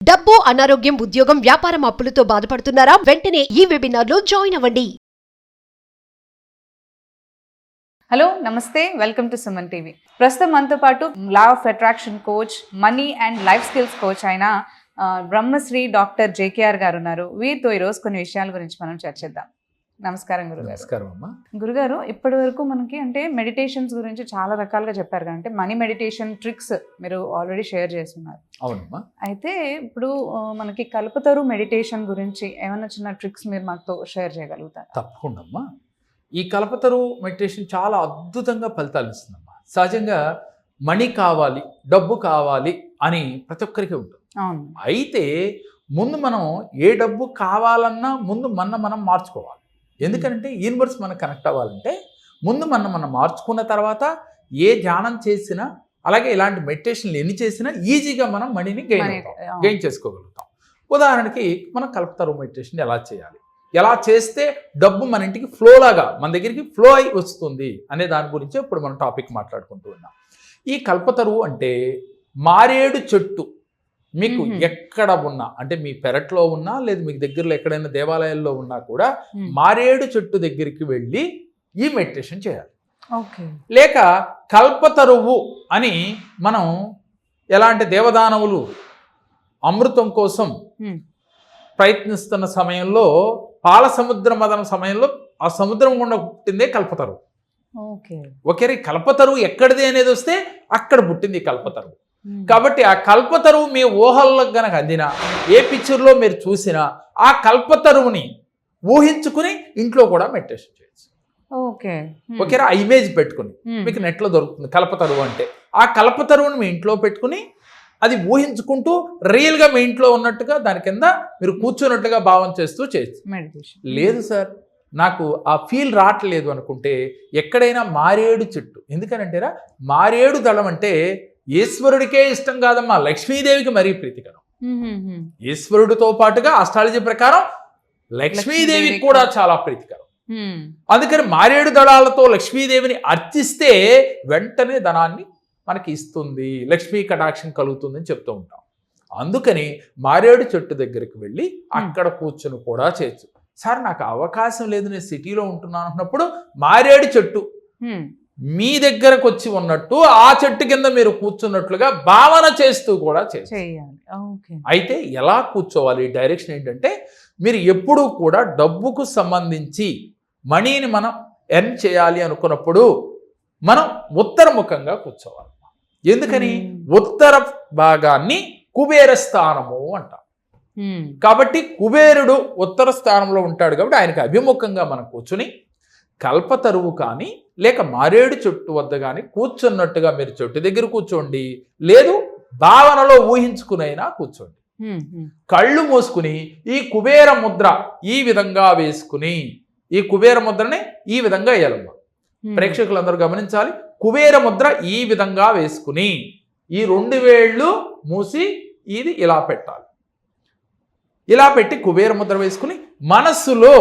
డబ్బు, అనారోగ్యం, ఉద్యోగం, వ్యాపారం అప్పులతో బాధపడుతున్నారా? వెంటనే ఈ వెబినార్ లో జాయిన్ అవ్వండి. హలో నమస్తే, వెల్కమ్ టు సుమన్ టీవీ. ప్రస్తుతం మనతో పాటు law of attraction coach, money and life skills coach అయిన బ్రహ్మశ్రీ డాక్టర్ జేకేఆర్ గారు ఉన్నారు. వీరితో ఈరోజు కొన్ని విషయాల గురించి మనం చర్చిద్దాం. నమస్కారం గురుగారు. నమస్కారం అమ్మా. గురుగారు, ఇప్పటి వరకు మనకి అంటే మెడిటేషన్స్ గురించి చాలా రకాలుగా చెప్పారు కదా, అంటే మనీ మెడిటేషన్ ట్రిక్స్ మీరు ఆల్రెడీ షేర్ చేస్తున్నారు. అవునమ్మా. అయితే ఇప్పుడు మనకి కల్పతరు మెడిటేషన్ గురించి ఏమైనా చిన్న ట్రిక్స్ మీరు మాతో షేర్ చేయగలుగుతారు? తప్పకుండా అమ్మా. ఈ కల్పతరు మెడిటేషన్ చాలా అద్భుతంగా ఫలితాలు ఇస్తుందమ్మా. సహజంగా మనీ కావాలి, డబ్బు కావాలి అని ప్రతి ఒక్కరికి ఉంటుంది. అవును. అయితే ముందు మనం ఏ డబ్బు కావాలన్నా ముందు మనం మార్చుకోవాలి. ఎందుకంటే యూనివర్స్ మనకు కనెక్ట్ అవ్వాలంటే ముందు మనం మార్చుకున్న తర్వాత ఏ ధ్యానం చేసినా, అలాగే ఇలాంటి మెడిటేషన్లు ఎన్ని చేసినా ఈజీగా మనం మనీని గెయిన్ చేసుకోగలుగుతాం. ఉదాహరణకి మనం కల్పతరు మెడిటేషన్ ఎలా చేయాలి, ఎలా చేస్తే డబ్బు మన ఇంటికి ఫ్లోలాగా మన దగ్గరికి ఫ్లో అయి వస్తుంది అనే దాని గురించి ఇప్పుడు మనం టాపిక్ మాట్లాడుకుంటూ ఉన్నాం. ఈ కల్పతరువు అంటే మారేడు చెట్టు. మీకు ఎక్కడ ఉన్నా, అంటే మీ పెరట్లో ఉన్నా లేదు మీకు దగ్గరలో ఎక్కడైనా దేవాలయాల్లో ఉన్నా కూడా మారేడు చెట్టు దగ్గరికి వెళ్ళి ఈ మెడిటేషన్ చేయాలి. లేక కల్పతరువు అని మనం ఎలా అంటే దేవదానవులు అమృతం కోసం ప్రయత్నిస్తున్న సమయంలో, పాల సముద్ర మదన సమయంలో ఆ సముద్రం గుండా పుట్టిందే కల్పతరువు. ఒకే కల్పతరువు ఎక్కడిది అనేది వస్తే అక్కడ పుట్టింది కల్పతరువు. కాబట్టి ఆ కల్పతరువు మీ ఊహల్లో గనక అందినా, ఏ పిక్చర్లో మీరు చూసినా ఆ కల్పతరువుని ఊహించుకుని ఇంట్లో కూడా మెడిటేషన్ చేయొచ్చు. ఓకేరా, ఆ ఇమేజ్ పెట్టుకుని మీకు నెట్లో దొరుకుతుంది కల్పతరువు అంటే. ఆ కల్పతరువుని మీ ఇంట్లో పెట్టుకుని అది ఊహించుకుంటూ రియల్గా మీ ఇంట్లో ఉన్నట్టుగా దాని కింద మీరు కూర్చున్నట్టుగా భావం చేస్తూ చేయొచ్చు మెడిటేషన్. లేదు సార్ నాకు ఆ ఫీల్ రావట్లేదు అనుకుంటే ఎక్కడైనా మారేడు చెట్టు, ఎందుకనంటేరా మారేడు దళం అంటే ఈశ్వరుడికే ఇష్టం కాదమ్మా, లక్ష్మీదేవికి మరీ ప్రీతికరం. ఈశ్వరుడితో పాటుగా అస్ట్రాలజీ ప్రకారం లక్ష్మీదేవికి కూడా చాలా ప్రీతికరం. అందుకని మారేడు దళాలతో లక్ష్మీదేవిని అర్చిస్తే వెంటనే ధనాన్ని మనకి ఇస్తుంది, లక్ష్మీ కటాక్షం కలుగుతుంది అని చెప్తూ ఉంటాం. అందుకని మారేడు చెట్టు దగ్గరికి వెళ్ళి అక్కడ కూర్చుని కూడా చేయొచ్చు. సార్ నాకు అవకాశం లేదు, నేను సిటీలో ఉంటున్నాను అన్నప్పుడు మారేడు చెట్టు మీ దగ్గరకు వచ్చి ఉన్నట్టు ఆ చెట్టు కింద మీరు కూర్చున్నట్లుగా భావన చేస్తూ కూడా చేయాలి. అయితే ఎలా కూర్చోవాలి, డైరెక్షన్ ఏంటంటే మీరు ఎప్పుడూ కూడా డబ్బుకు సంబంధించి మనీని మనం ఎర్న్ చేయాలి అనుకున్నప్పుడు మనం ఉత్తరముఖంగా కూర్చోవాలి. ఎందుకని ఉత్తర భాగాన్ని కుబేర స్థానము అంటాం. కాబట్టి కుబేరుడు ఉత్తర స్థానంలో ఉంటాడు కాబట్టి ఆయనకి అభిముఖంగా మనం కూర్చుని కల్పతరువు కానీ లేక మారేడు చెట్టు వద్ద కానీ కూర్చున్నట్టుగా మీరు చెట్టు దగ్గర కూర్చోండి, లేదు భావనలో ఊహించుకునైనా కూర్చోండి. కళ్ళు మూసుకుని ఈ కుబేర ముద్ర ఈ విధంగా వేసుకుని, ఈ కుబేర ముద్రని ఈ విధంగా వేయాలమ్మా. ప్రేక్షకులందరూ గమనించాలి. కుబేర ముద్ర ఈ విధంగా వేసుకుని ఈ 2 వేళ్ళు మూసి ఇది ఇలా పెట్టాలి. ఇలా పెట్టి కుబేర ముద్ర వేసుకుని మనస్సులో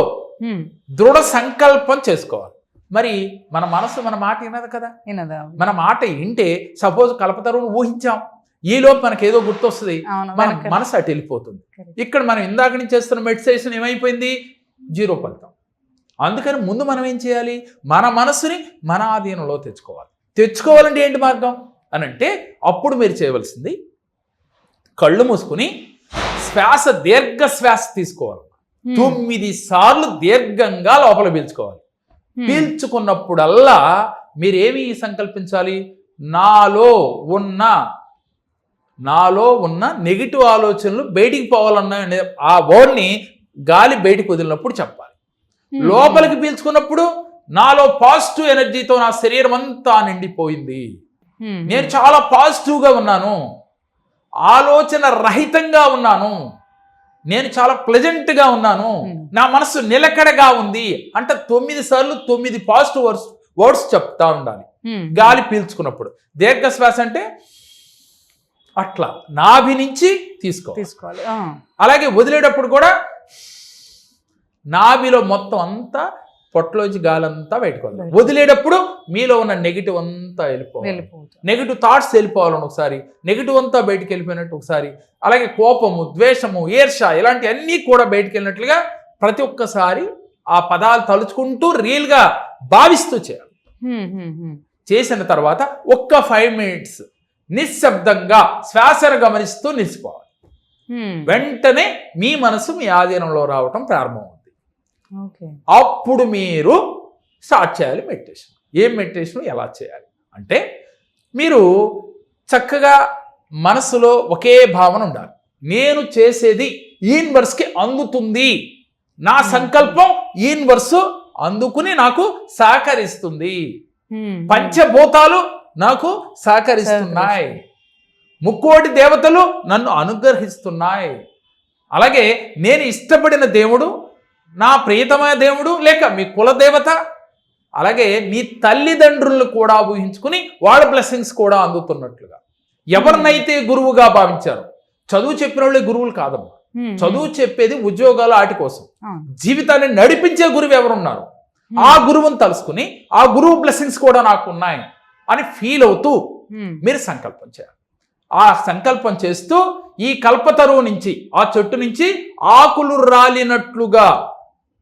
దృఢ సంకల్పం చేసుకోవాలి. మరి మన మనసు మన మాట వినదు కదా, మన మాట వింటే సపోజ్ కల్పతరువును ఊహించాం, ఈలోపు మనకి ఏదో గుర్తొస్తుంది, మన మనసు అటు వెళ్ళిపోతుంది. ఇక్కడ మనం ఇందాక నుంచి చేస్తున్న మెడిటేషన్ ఏమైపోయింది, 0 ఫలితం. అందుకని ముందు మనం ఏం చేయాలి, మన మనసుని మన ఆధీనంలో తెచ్చుకోవాలంటే ఏంటి మార్గం అని అంటే, అప్పుడు మీరు చేయవలసింది కళ్ళు మూసుకుని శ్వాస, దీర్ఘ శ్వాస తీసుకోవాలి. 9 సార్లు దీర్ఘంగా లోపల పీల్చుకోవాలి. పీల్చుకున్నప్పుడల్లా మీరేమి సంకల్పించాలి, నాలో ఉన్న నెగిటివ్ ఆలోచనలు బయటికి పోవాలన్న ఆ వర్డ్ని గాలి బయటికి వదిలినప్పుడు చెప్పాలి. లోపలికి పీల్చుకున్నప్పుడు నాలో పాజిటివ్ ఎనర్జీతో నా శరీరం అంతా నిండిపోయింది, నేను చాలా పాజిటివ్గా ఉన్నాను, ఆలోచన రహితంగా ఉన్నాను, నేను చాలా ప్లెజెంట్గా ఉన్నాను, నా మనసు నిలకడగా ఉంది అంటే 9 సార్లు 9 పాజిటివ్ వర్డ్స్ చెప్తా ఉండాలి గాలి పీల్చుకున్నప్పుడు. దీర్ఘ శ్వాస అంటే అట్లా నాభి నుంచి తీసుకోవాలి. అలాగే వదిలేటప్పుడు కూడా నాభిలో మొత్తం అంతా పొట్టలోంచి గాలంతా బయటకు వదలాలి. వదిలేటప్పుడు మీలో ఉన్న నెగిటివ్ అంతా వెళ్ళిపోవాలి. నెగిటివ్ థాట్స్ వెళ్ళిపోవాలని ఒకసారి, నెగిటివ్ అంతా బయటికి వెళ్ళిపోయినట్టు ఒకసారి, అలాగే కోపము, ద్వేషము, ఈర్ష ఇలాంటి అన్నీ కూడా బయటికి వెళ్ళినట్లుగా ప్రతి ఒక్కసారి ఆ పదాలు తలుచుకుంటూ రియల్గా భావిస్తూ చేయాలి. చేసిన తర్వాత ఒక్క 5 minutes నిశ్శబ్దంగా శ్వాసను గమనిస్తూ నిలిచిపోవాలి. వెంటనే మీ మనసు మీ ఆధీనంలో రావటం ప్రారంభమవుతుంది. అప్పుడు మీరు స్టార్ట్ చేయాలి మెడిటేషన్. ఏం మెడిటేషన్ ఎలా చేయాలి అంటే, మీరు చక్కగా మనసులో ఒకే భావన ఉండాలి. నేను చేసేది యూనివర్స్కి అందుతుంది, నా సంకల్పం యూనివర్స్ అందుకుని నాకు సహకరిస్తుంది, పంచభూతాలు నాకు సహకరిస్తున్నాయి, ముక్కోటి దేవతలు నన్ను అనుగ్రహిస్తున్నాయి, అలాగే నేను ఇష్టపడిన దేవుడు, నా ప్రియతమైన దేవుడు, లేక మీ కులదేవత, అలాగే నీ తల్లిదండ్రులను కూడా ఊహించుకుని వాళ్ళ బ్లెస్సింగ్స్ కూడా అందుతున్నట్లుగా ఎవరినైతే గురువుగా భావించారో, చదువు చెప్పిన వాళ్ళే గురువులు కాదమ్మా. చదువు చెప్పేది ఉద్యోగాలు వాటి కోసం. జీవితాన్ని నడిపించే గురువు ఎవరున్నారు, ఆ గురువుని తలుసుకుని ఆ గురువు బ్లెస్సింగ్స్ కూడా నాకు ఉన్నాయి అని ఫీల్ అవుతూ మీరు సంకల్పం చేయాలి. ఆ సంకల్పం చేస్తూ ఈ కల్పతరువు నుంచి, ఆ చెట్టు నుంచి ఆకులు రాలినట్లుగా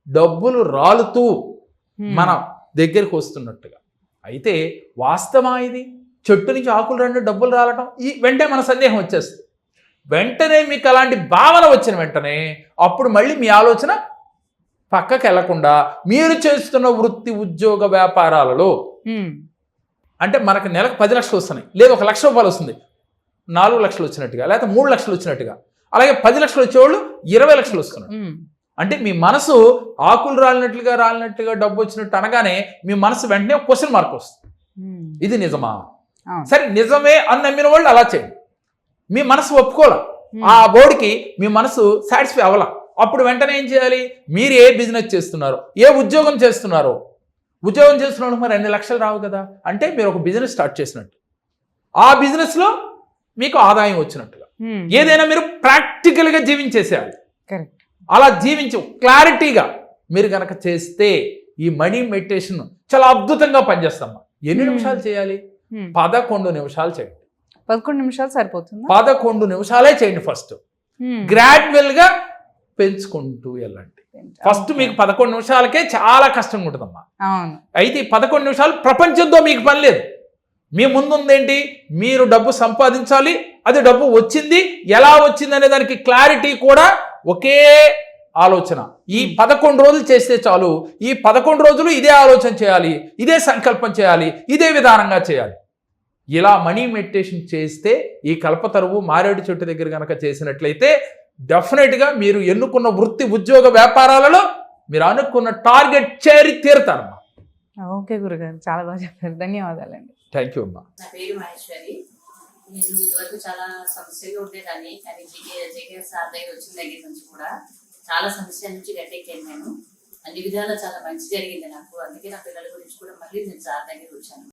డబ్బులు రాలుతూ మన దగ్గరికి వస్తున్నట్టుగా. అయితే వాస్తవా ఇది? చెట్టు నుంచి ఆకులు రెండు డబ్బులు రాలటం ఈ వెంటనే మన సందేహం వచ్చేస్తుంది. వెంటనే మీకు అలాంటి భావన వచ్చిన వెంటనే అప్పుడు మళ్ళీ మీ ఆలోచన పక్కకి వెళ్లకుండా మీరు చేస్తున్న వృత్తి, ఉద్యోగ, వ్యాపారాలలో అంటే మనకు నెలకు 10 లక్షలు వస్తున్నాయి, లేదు 1 లక్ష రూపాయలు వస్తుంది, 4 లక్షలు వచ్చినట్టుగా, లేకపోతే 3 లక్షలు వచ్చినట్టుగా, అలాగే 10 లక్షలు వచ్చేవాళ్ళు 20 లక్షలు వస్తున్నారు. అంటే మీ మనసు ఆకులు రాలినట్లుగా డబ్బు వచ్చినట్టు అనగానే మీ మనసు వెంటనే క్వశ్చన్ మార్క్ వస్తుంది. ఇది నిజమా? సరే, నిజమే అని నమ్మిన వాళ్ళు అలా చేయండి. మీ మనసు ఒప్పుకోలే, ఆ బోర్డుకి మీ మనసు సాటిస్ఫై అవ్వాల. అప్పుడు వెంటనే ఏం చేయాలి? మీరు ఏ బిజినెస్ చేస్తున్నారో, ఏ ఉద్యోగం చేస్తున్నారో, ఉద్యోగం చేస్తున్న మరి 2 లక్షలు రావు కదా అంటే మీరు ఒక బిజినెస్ స్టార్ట్ చేసినట్టు, ఆ బిజినెస్లో మీకు ఆదాయం వచ్చినట్టుగా. ఏదైనా మీరు ప్రాక్టికల్గా జీవించేసేయాలి. అలా జీవించి క్లారిటీగా మీరు కనుక చేస్తే ఈ మనీ మెడిటేషన్ చాలా అద్భుతంగా పనిచేస్తామా. ఎన్ని నిమిషాలు చేయాలి? 11 నిమిషాలు చేయండి. 11 నిమిషాలు సరిపోతుంది. 11 నిమిషాలే చేయండి. ఫస్ట్ గ్రాడ్యువల్ గా పెంచుకుంటూ వెళ్ళండి. ఫస్ట్ మీకు 11 నిమిషాలకే చాలా కష్టంగా ఉంటుందమ్మా. అయితే ఈ 11 నిమిషాలు ప్రపంచంతో మీకు పని లేదు. మీ ముందుందేంటి? మీరు డబ్బు సంపాదించాలి, అది డబ్బు వచ్చింది, ఎలా వచ్చింది అనే దానికి క్లారిటీ కూడా ఒకే ఆలోచన. ఈ 11 రోజులు చేస్తే చాలు. ఈ 11 రోజులు ఇదే ఆలోచన చేయాలి, ఇదే సంకల్పం చేయాలి, ఇదే విధానంగా చేయాలి. ఇలా మనీ మెడిటేషన్ చేస్తే ఈ కల్పతరువు మారేడు చెట్టు దగ్గర కనుక చేసినట్లయితే డెఫినెట్గా మీరు ఎన్నుకున్న వృత్తి, ఉద్యోగ, వ్యాపారాలలో మీరు అనుకున్న టార్గెట్ చేరి తీరుతారమ్మా. ఓకే గురుగారు, చాలా బాగా చెప్పారు. ధన్యవాదాలండి. థ్యాంక్ యూ అమ్మా. నా పేరు మహేశ్వరి. నేను ఇదివరకు చాలా సమస్యలు ఉండేదాన్ని, కానీ జేకే సార్ దగ్గర వచ్చిన దగ్గర నుంచి కూడా చాలా సమస్యల నుంచి గట్టెక్కాను. నేను అన్ని విధాలా చాలా మంచి జరిగింది నాకు. అందుకే నా పిల్లల గురించి కూడా మళ్ళీ నేను సార్ దగ్గర వచ్చాను.